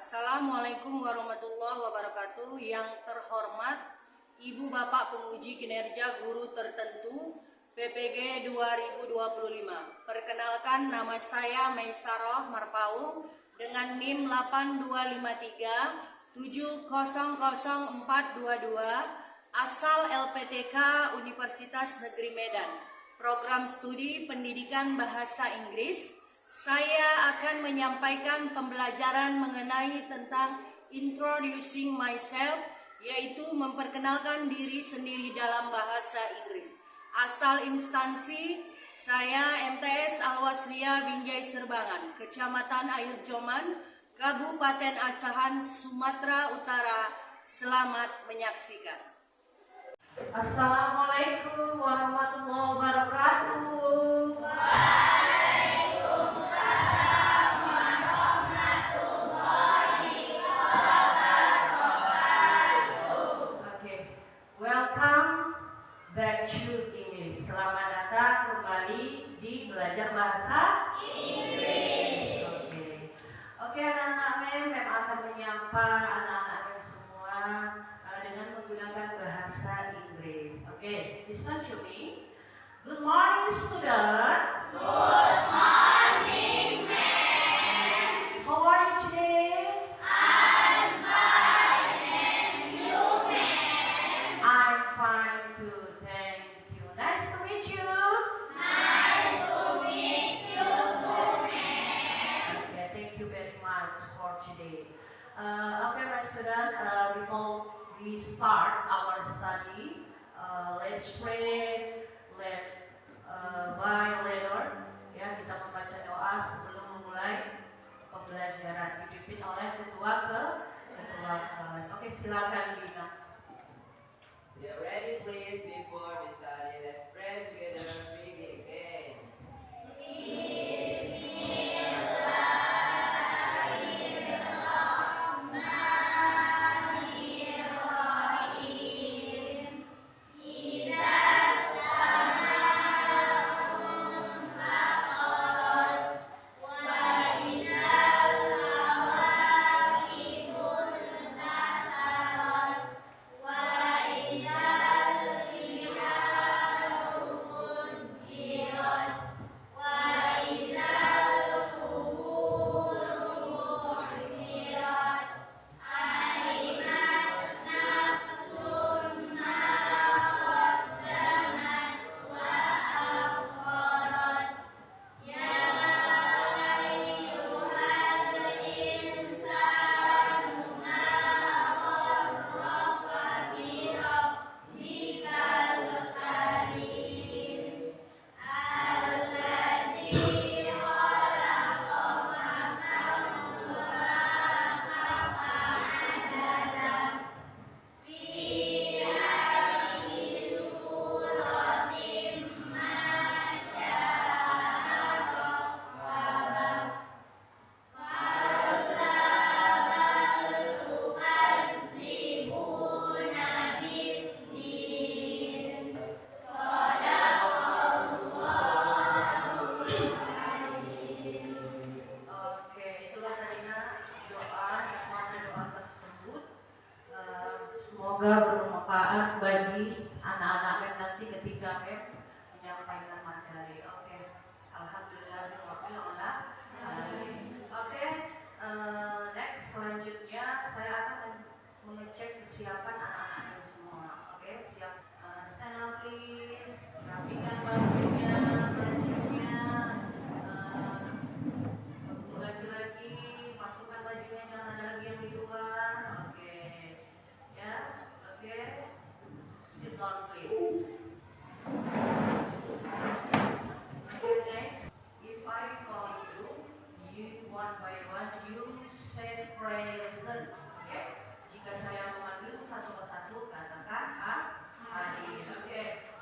Assalamualaikum warahmatullahi wabarakatuh. Yang terhormat Ibu Bapak Penguji Kinerja Guru Tertentu PPG 2025. Perkenalkan, nama saya Maisaroh Marpaung dengan NIM 8253 7000422, asal LPTK Universitas Negeri Medan, program studi pendidikan bahasa Inggris. Saya akan menyampaikan pembelajaran mengenai tentang introducing myself, yaitu memperkenalkan diri sendiri dalam bahasa Inggris. Asal instansi, saya MTS Al-Wasliyah Binjai Serbangan, Kecamatan Air Joman, Kabupaten Asahan, Sumatera Utara. Selamat menyaksikan. Assalamualaikum warahmatullahi wabarakatuh. Welcome back to English. Selamat datang kembali di belajar bahasa Inggris. Oke, anak-anak mem akan menyapa anak-anak mem semua dengan menggunakan bahasa Inggris. Oke, listen to me. Good morning, student. Good morning, ma'am. How are you today? Fine too, thank you. Nice to meet you. Nice to meet you too, ma'am. Okay, thank you very much for today. Okay, my student, before we start our study, let's pray. By letter, ya, kita membaca doa sebelum memulai pembelajaran, dipimpin oleh ketua kelas. Oke, silakan Bina. Get ready, please. Before we study, let's pray together. We begin. Semoga bermanfaat bagi anak-anak mem nanti ketika mem menyampaikan materi. Oke, alhamdulillahirabbil alamin. Oke, next selanjutnya saya akan mengecek kesiapan anak-anak mem semua. Oke, siap. Stand up please. Rapikan bajunya, lagi-lagi masukkan bajunya, jangan ada lagi yang di luar. Oke. Ya, oke. Sit down please. Okay, next. If I call you one by one, you say present. Oke. Jika saya memanggilmu satu persatu, katakan hadir. Oke.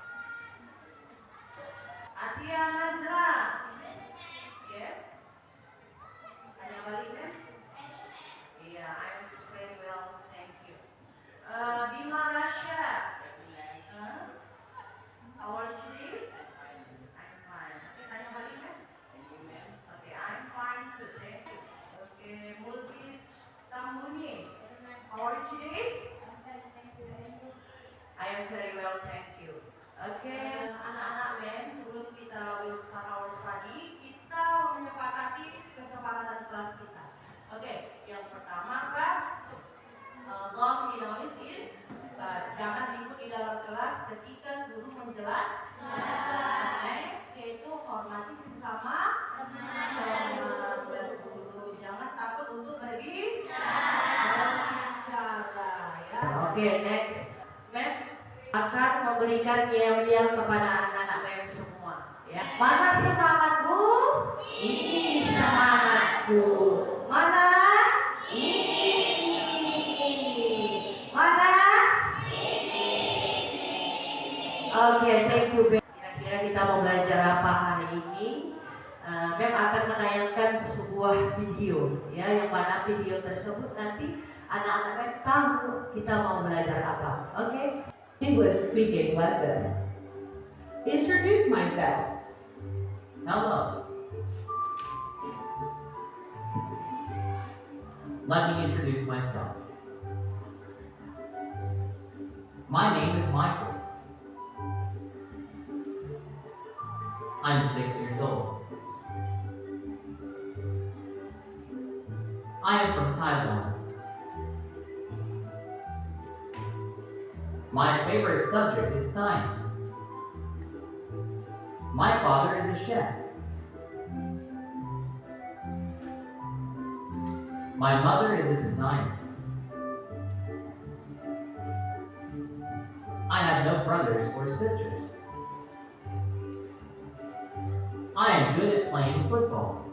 Oke, yang pertama Pak, don't be noisy in class. Jangan ribut di dalam kelas ketika guru menjelaskan. Next, yaitu hormati sesama teman dan guru. Jangan takut untuk berbicara ya. Oke, next. Mem akan memberikan yel-yel kepada anak-anak mem semua ya. Mana semangatmu? Ini semangatku. Mana? Ini. Mana? Oke, thank you. Kira-kira kita mau belajar apa hari ini? Mem akan menayangkan sebuah video ya, yang mana video tersebut nanti anak-anak Mem tahu kita mau belajar apa. Oke? English speaking lesson. Introduce myself. Hello. Let me introduce myself. My name is Michael. I'm 6 years old. I am from Taiwan. My favorite subject is science. My father is a chef. My mother is a designer. I have no brothers or sisters. I am good at playing football.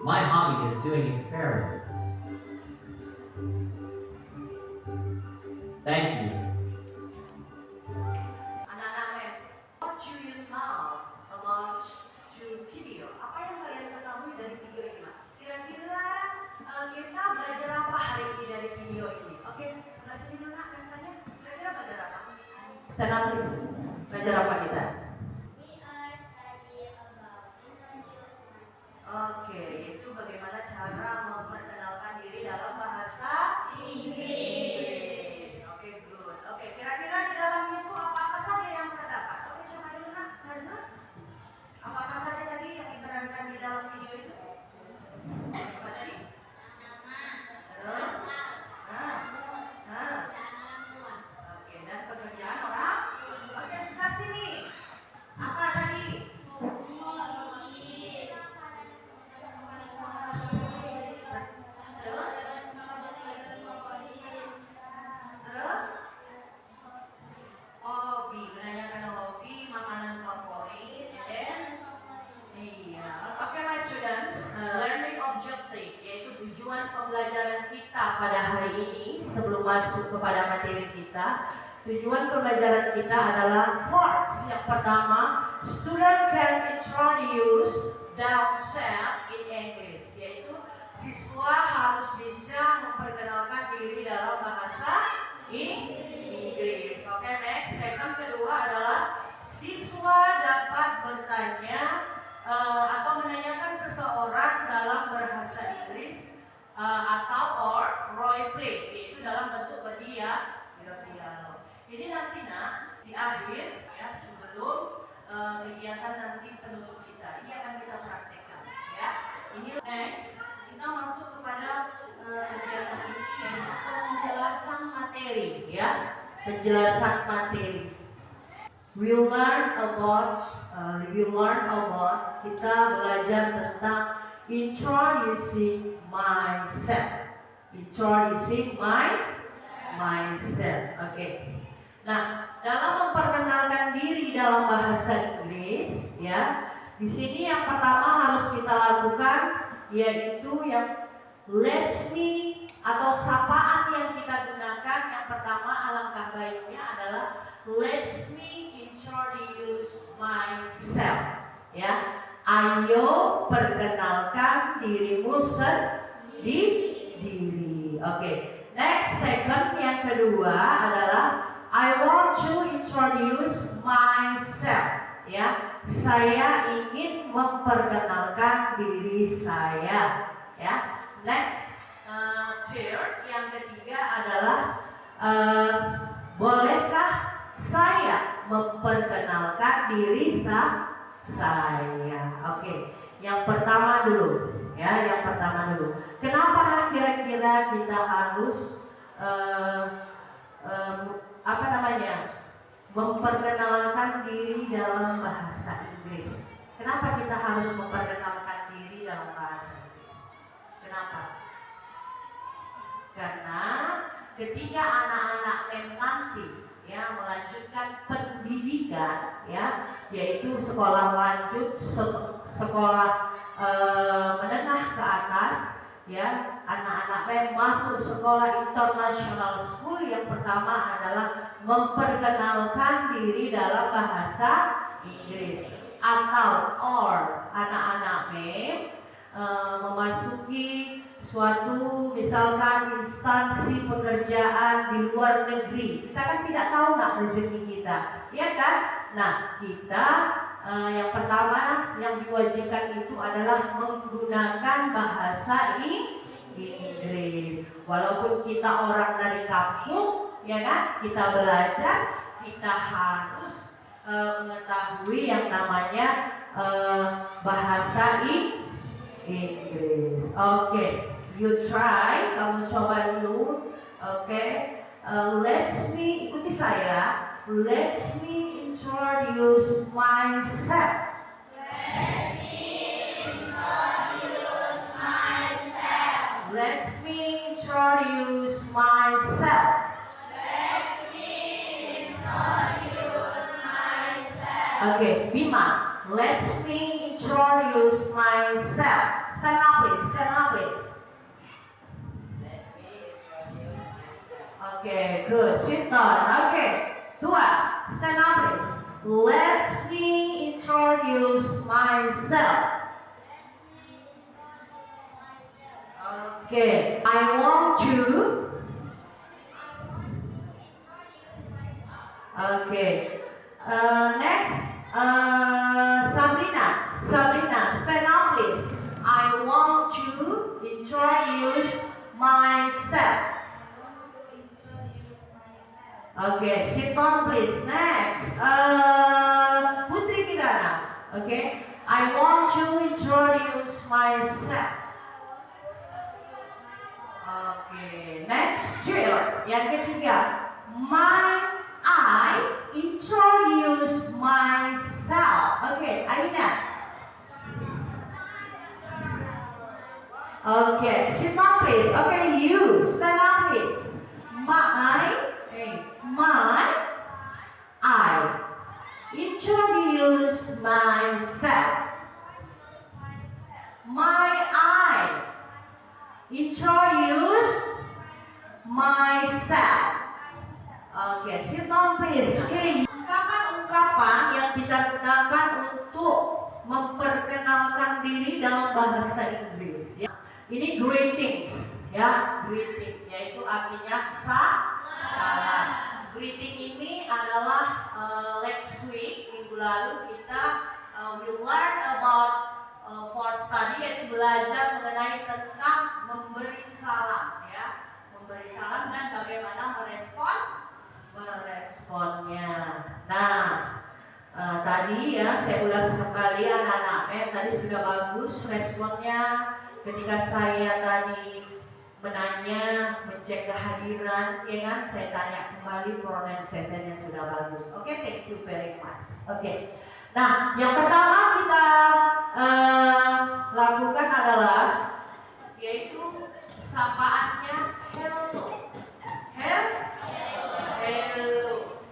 My hobby is doing experiments. Thank you. Anak-anak Mem, what do you know about video? Apa yang kalian ketahui dari video ini, Mak? Kira-kira kita belajar apa hari ini dari video ini? Oke, sebelah sini dulu Nak, Mem tanya. Kira-kira belajar apa? Stand up please. Belajar apa kita? Oke, itu bagaimana cara memperkenalkan diri dalam bahasa Inggris. Oke, good. Oke, kira-kira di dalamnya itu apa-apa saja yang terdapat? Oke, coba dulu Nak, Nazra. Apa-apa saja tadi yang diterangkan di dalam video itu? Apa tadi? Terus? Oke, dan pekerjaan orang? Oke, sebelah sini. Apa tadi? Terus? Terus? Hobi, menanyakan hobi, makanan favorit, and then iya. Oke, my students, learning objective yaitu tujuan pembelajaran kita pada hari ini. Sebelum masuk kepada materi kita, tujuan pembelajaran kita adalah first, yang pertama, student can introduce themselves in English, yaitu siswa harus bisa memperkenalkan diri dalam bahasa Inggris. Oke, next, second kedua adalah siswa dapat bertanya atau menanyakan seseorang dalam bahasa Inggris atau role play, yaitu dalam bentuk berdialog. Jadi nanti Nak, di akhir ya, sebelum kegiatan nanti penutup kita, ini akan kita praktekkan ya. Ini next, kita masuk kepada kegiatan ini, yaitu penjelasan materi ya. Penjelasan materi. We'll learn about kita belajar tentang introducing myself. Introducing myself. Oke. Nah, dalam memperkenalkan diri dalam bahasa Inggris ya, di sini yang pertama harus kita lakukan yaitu yang let's me atau sapaan yang kita gunakan. Yang pertama alangkah baiknya adalah let's me introduce myself ya. Ayo perkenalkan dirimu sendiri. Oke. Next, second yang kedua adalah I want to introduce myself ya. Saya ingin memperkenalkan diri saya ya. Next, third yang ketiga adalah bolehkah saya memperkenalkan diri saya? Oke. Yang pertama dulu, ya, yang pertama dulu. Kenapa kira-kira kita harus apa namanya, memperkenalkan diri dalam bahasa Inggris? Kenapa kita harus memperkenalkan diri dalam bahasa Inggris? Kenapa? Karena ketika anak-anak nanti ya melanjutkan pendidikan, ya, yaitu sekolah lanjut, sekolah menengah ke atas, ya, anak-anak masuk sekolah international school, yang pertama adalah memperkenalkan diri dalam bahasa Inggris. Atau anak-anak memasuki suatu misalkan instansi pekerjaan di luar negeri. Kita kan tidak tahu rezeki kita, ya kan? Nah, kita yang pertama yang diwajibkan itu adalah menggunakan bahasa Inggris. Walaupun kita orang dari kampung, ya kan? Kita belajar, kita harus mengetahui yang namanya bahasa Inggris. Oke, you try, kamu coba dulu. Oke, ikuti saya. Let me introduce myself. Let me introduce myself. Let me introduce myself. Let me introduce myself. Okay, Bima, let me introduce myself. Stand up, please. Stand up, please. Let me introduce myself. Okay, good. Sit down. Okay, Tua, stand up, please. Let me introduce myself. Okay, I want to. Okay, next, Sabrina, stand up, please. I want to introduce myself. Okay, sit down, please. Next, Putri Kirana. Okay, I want to introduce myself. Okay, next, Jill. Yang ketiga, I introduce myself. Okay, Aina. Okay, sit down, please. Okay, you stand up, please. I introduce myself. I introduce myself. Okay, sit down, please. Okay, ungkapan-ungkapan yang kita gunakan untuk memperkenalkan diri dalam bahasa Inggris. Ya. Ini greetings, ya, greeting, yaitu artinya salam. Greeting ini adalah last week, minggu lalu kita will learn about for study, yaitu belajar mengenai tentang memberi salam, ya, memberi salam dan bagaimana meresponnya. Nah, tadi ya saya ulas kembali anak-anak tadi sudah bagus responnya ketika saya tadi menanya, mengecek kehadiran, ya kan? Saya tanya kembali, pronunciation-nya sudah bagus. Oke, thank you very much. Oke. Nah, yang pertama kita lakukan adalah yaitu sapaannya hello.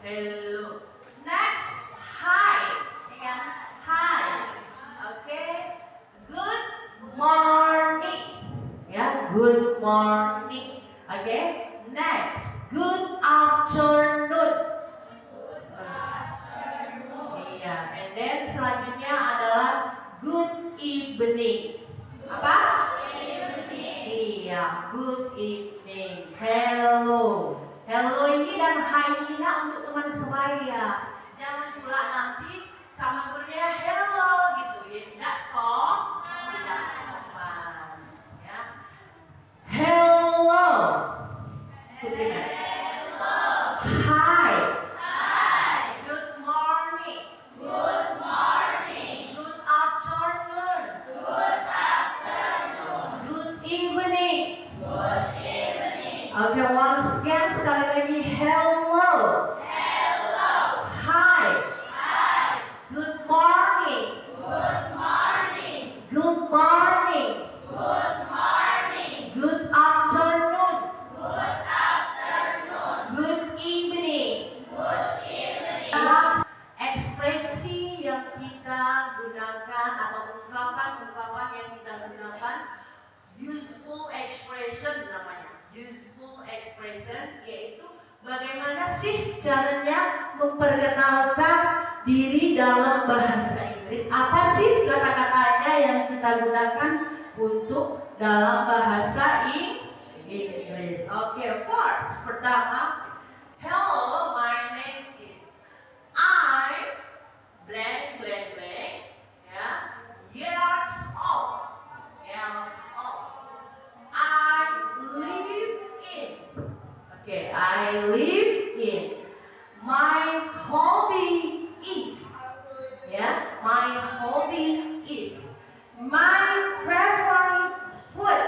Hello. Next, hi. Ya kan? Hi. Oke. Good morning. Ya, good morning. Oke. Next, good afternoon. Iya, and then selanjutnya adalah good evening. Apa? Iya, good evening. Hello. Hello ini dan hi ini untuk teman sebaya. Jangan pula nanti sama gurunya hello gitu ya, tidak sopan. Ya. Hello. Hello. Hi. Good morning. Good afternoon. Oke, once again, sekali lagi, hello. Hello. Hi. Hi. Good morning. Good morning. Good morning. Good morning. Good afternoon. Good afternoon. Good evening. Good evening. Ekspresi yang kita gunakan atau ungkapan-ungkapan yang kita gunakan, useful expression namanya. Useful expression yaitu bagaimana sih caranya memperkenalkan diri dalam bahasa Inggris. Apa sih kata-katanya yang kita gunakan untuk dalam bahasa Inggris? Oke, first, pertama, hello, my name is I blank blank blank, ya, years old, years old. I live in. Okay, I live in. My hobby is. Yeah, my hobby is. My favorite food.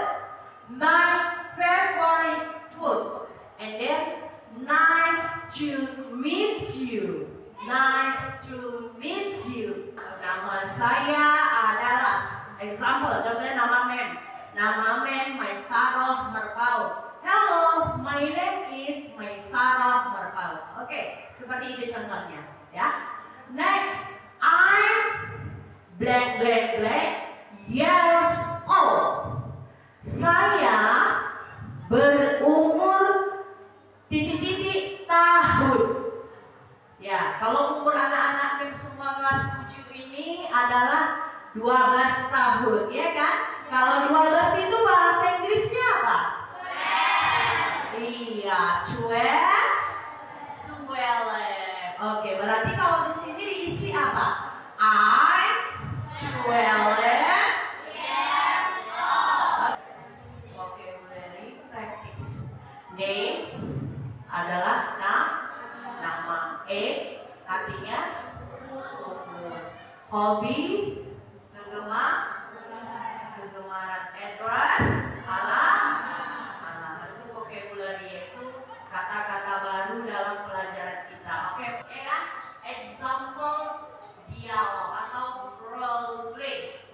My favorite food. And then, nice to meet you. Nice to meet you. Nama saya adalah, example, contohnya nama Mem. Nama Mem Maisarah Merpau. Hello, my name is Maisarah Merpau. Oke, seperti itu contohnya, ya. Next, I'm blank blank blank years old. Saya berumur titik-titik tahun. Ya, kalau umur anak-anak Mem semua kelas 7 ini adalah 12 tahun, ya kan? Kalau 12 itu bahasa Inggrisnya apa? 12. Iya, 12. Oke, berarti kalau di sini diisi apa? I'm 12 years old. Vocabulary practice. Name adalah nama. Artinya umur. Hobi, kegemaran. Address, alamat. Itu vocabulary, yaitu kata-kata baru dalam pelajaran kita. Oke, ya kan? Example dialog atau role play.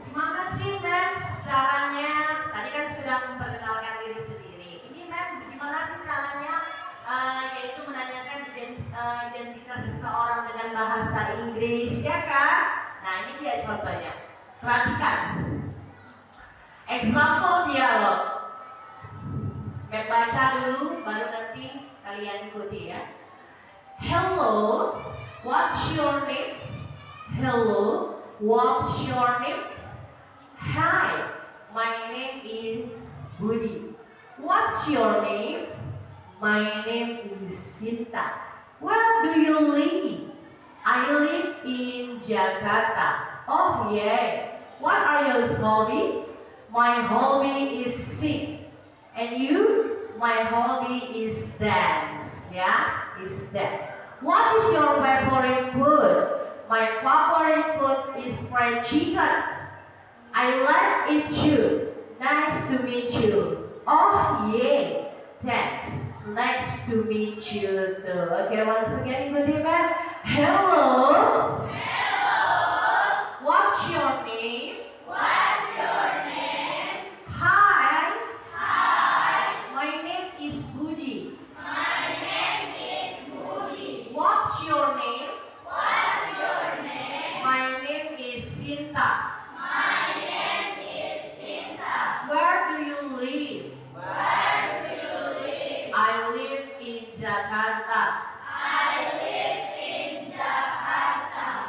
Gimana sih, Mem, caranya? Tadi kan sudah memperkenalkan diri sendiri. Ini, Mem, gimana sih caranya? Yaitu menanyakan identitas seseorang dengan bahasa Inggris, ya kan? Nah, ini dia contohnya. Perhatikan. Example dialog. Membaca dulu, baru nanti kalian ikuti, ya. Hello, what's your name? Hello, what's your name? Hi, my name is Budi. What's your name? My name is Sinta. Where do you live? I live in Jakarta. Oh yeah. What are your hobby? My hobby is sing. And you? My hobby is dance. Yeah, is that. What is your favorite food? My favorite food is fried chicken. I like it too. Nice to meet you. Oh yeah. Thanks. Nice to meet you too. Okay, once again, ikuti, Mem. Hello. Hello. What's your name? What's your name? Hi. Hi. My name is Budi. My name is Budi. What's your name? What's your name? My name is Sinta. My name is Sinta. Where do you live? Where do you live? I live in Jakarta. I live in Jakarta.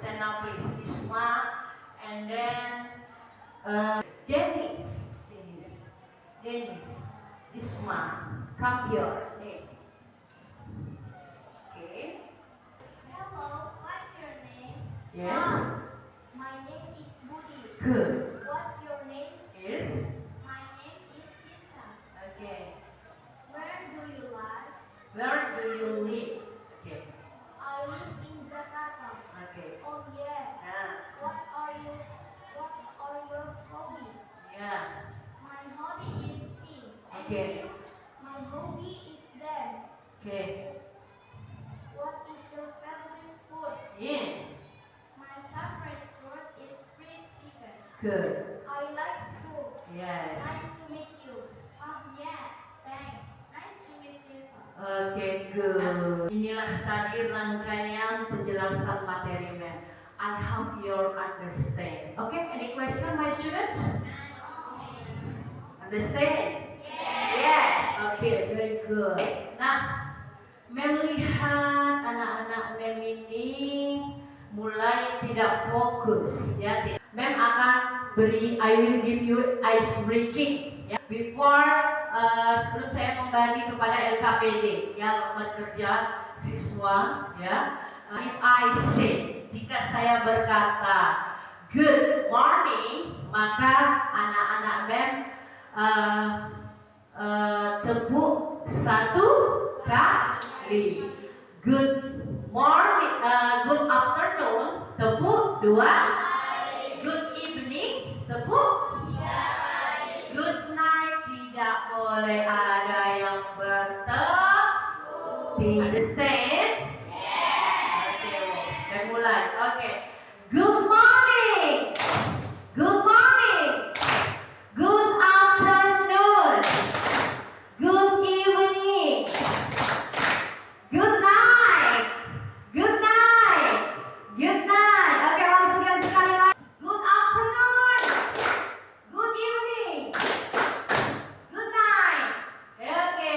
stand up please. Isma, and then Dennis. Isma, come here. Hey. Okay. Hello, what's your name? Yes. My name is Budi. Good. What's your name? Is. My name is Sinta. Okay. Where do you live? Where do you live? Okay. I live in Jakarta. Okay. Oh yeah. Yeah. What are your hobbies? Yeah. My hobby is sing. And Okay. you? My hobby is dance. Okay. What is your favorite food? Yeah. My favorite food is fried chicken. Good. I like food. Yes. Nice to meet you. Oh yeah, thanks. Nice to meet you. Oke, good. Inilah tadi rangkaian penjelasan materi men. I hope you understand. Okay, any question my students? Understand? Yes. Okay, very good. Nah, melihat anak-anak mem ini mulai tidak fokus ya. Mem akan beri, I will give you ice breaking ya. Before sebelum saya membagi kepada LKPD ya, lomba kerja siswa ya. If I say, jika saya berkata good morning, maka anak-anak mem tepuk satu kali. Good morning, good afternoon, tepuk dua. Good evening, tepuk. Good night, tidak boleh ada yang bertepuk. Understand? Oke, dan mulai. Oke. Good morning. Good morning. Good afternoon. Good evening. Good night. Good night. Good night. Oke, langsungkan sekali lagi. Good afternoon. Good evening. Good night. Oke,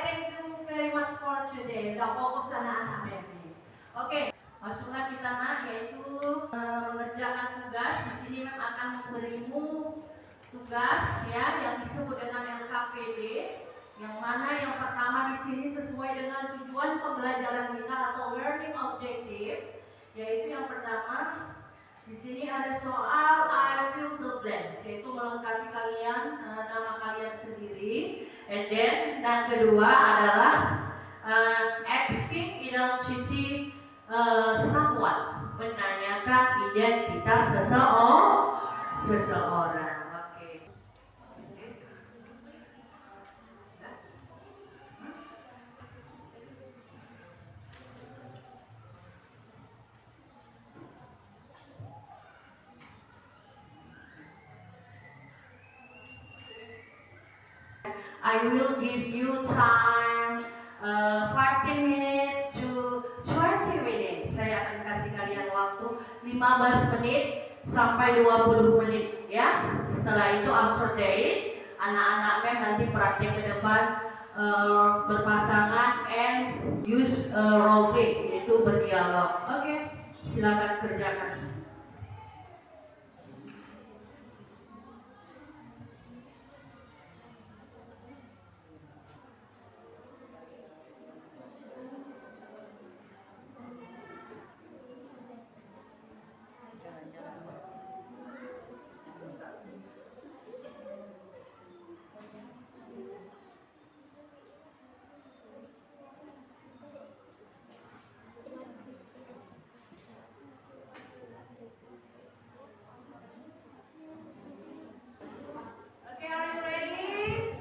thank you very much for today. Udah fokus anak-anak Mary. Oke, masuklah kita yaitu mengerjakan tugas. Di sini Mem akan memberimu tugas ya yang disebut dengan LKPD. Yang mana yang pertama di sini sesuai dengan tujuan pembelajaran kita atau learning objectives, yaitu yang pertama di sini ada soal I fill the blanks, yaitu melengkapi kalian nama kalian sendiri. And then yang kedua adalah asking identity someone, menanyakan identitas seseorang. Oke. I will give you time 15 minutes to 20 minutes. Saya akan kasih kalian waktu 15 menit sampai 20 menit ya. Setelah itu after date, anak-anak Mem nanti praktek ke depan berpasangan and use role play, yaitu berdialog. Oke, silakan kerjakan. Okay, are you ready?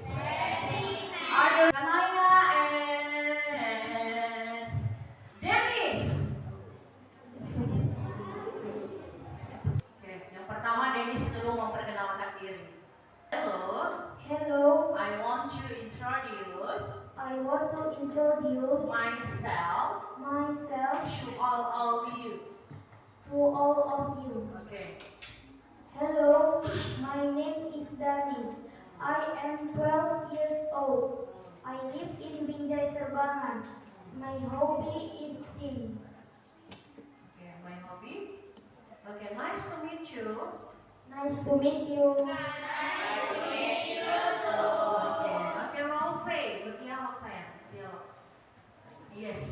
Are you Kanaya and Dennis? Oke, yang pertama Dennis dulu memperkenalkan diri. Hello, Hello, I want to introduce I want to introduce myself myself to all of you. to all of you. Okay. Hello, my name is Danis. I am 12 years old. I live in Binjai Serbangan. My hobby is sing. Okay, my hobby you. Nice to meet you. Oke, role play, berdialog sayang, dialog. Yes.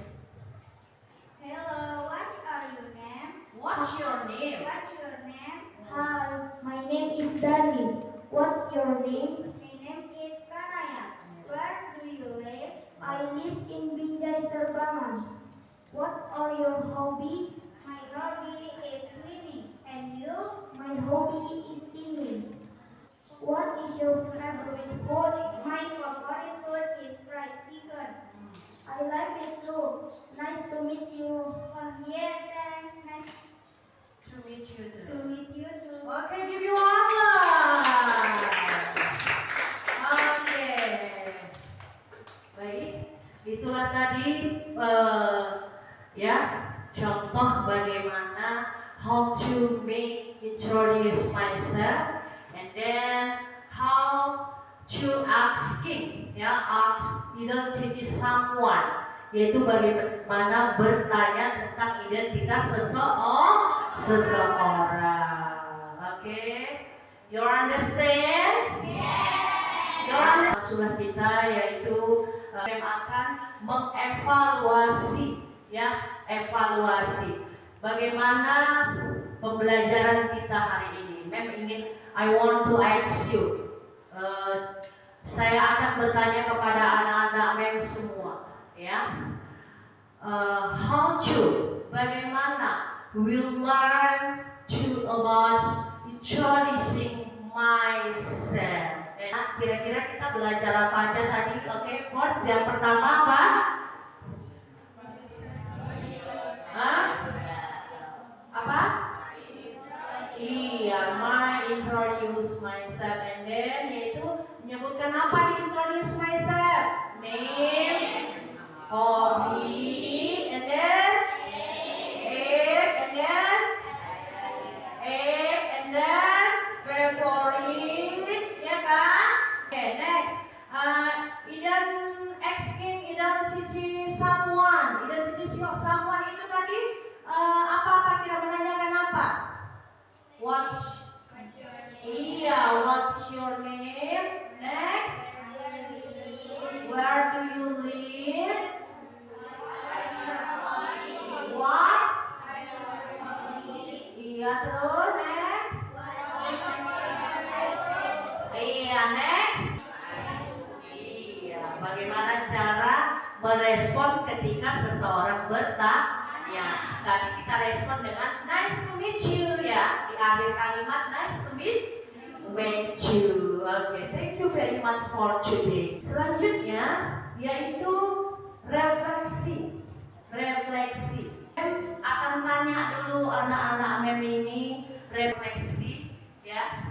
Hello, what are your name? What's your name? What's your name? Hi, my name is Danis. What's your name? My name is Kanaya. Where do you live? I live in Binjai Serbangan. What are your hobby? My hobby is swimming. And you? My hobby is singing. What is your favorite food? My favorite food is fried chicken. I like it too. Nice to meet you. Oh yeah, thanks. Nice To meet you to too. meet you too. Oke, give you applause. Oke. Baik, itulah tadi ya contoh bagaimana how to make introduce myself and then how to asking ya ask identity someone, yaitu bagaimana bertanya tentang identitas seseorang. Oke, you understand? You understand? Masalah kita yaitu akan mengevaluasi ya, evaluasi bagaimana pembelajaran kita hari ini. Mem ingin I want to ask you. Saya akan bertanya kepada anak-anak Mem semua ya. How to, bagaimana will learn to about introducing myself. Kira-kira kita belajar apa aja tadi? Oke, Ford, yang pertama apa? Hah? Apa? Iya, introduce myself and then yaitu menyebutkan apa di introduce myself? Name, hobby, and then age, and then favorite, ya kan? Oke, next. Identity someone. Identity of someone itu tadi apa kira menanyakan apa? What's your name? Next. Where do you live? What? Iya, terus next. Iya, next. Iya, bagaimana cara merespon ketika seseorang bertanya? Tadi kita respon dengan nice to meet you ya. Di akhir kalimat nice to meet you. Oke, thank you very much for today. Selanjutnya yaitu refleksi. Akan tanya dulu anak-anak Mem ini refleksi ya.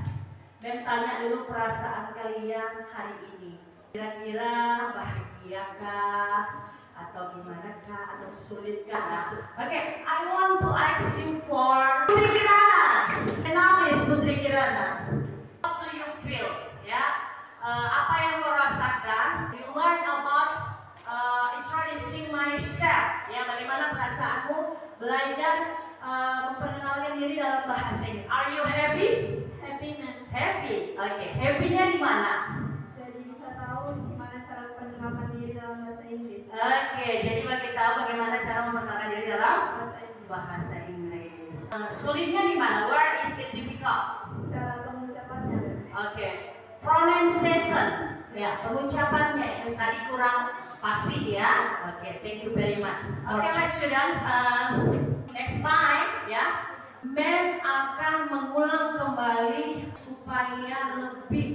Dan tanya dulu perasaan kalian hari ini. Kira-kira bahagiakah atau gimana kah atau sulitkah? Oke, I want to ask you for Putri Kirana. Enamis Putri Kirana. What do you feel? Ya, apa yang kau rasakan? You learn about introducing myself. Ya, bagaimana perasaanmu belajar memperkenalkan diri dalam bahasa ini? Are you happy? Happy. Oke, happy-nya di mana? Jadi bisa tahu gimana cara penerapan diri dalam bahasa Inggris. Oke, jadi bagi tahu bagaimana cara memperkenalkan diri dalam bahasa Inggris. Sulitnya di mana? Where is it difficult? Cara pengucapannya. Oke, pronunciation. Ya, pengucapannya yang tadi kurang fasih ya. Oke, thank you very much. Oke, my students, next time ya, Mem akan mengulang kembali supaya lebih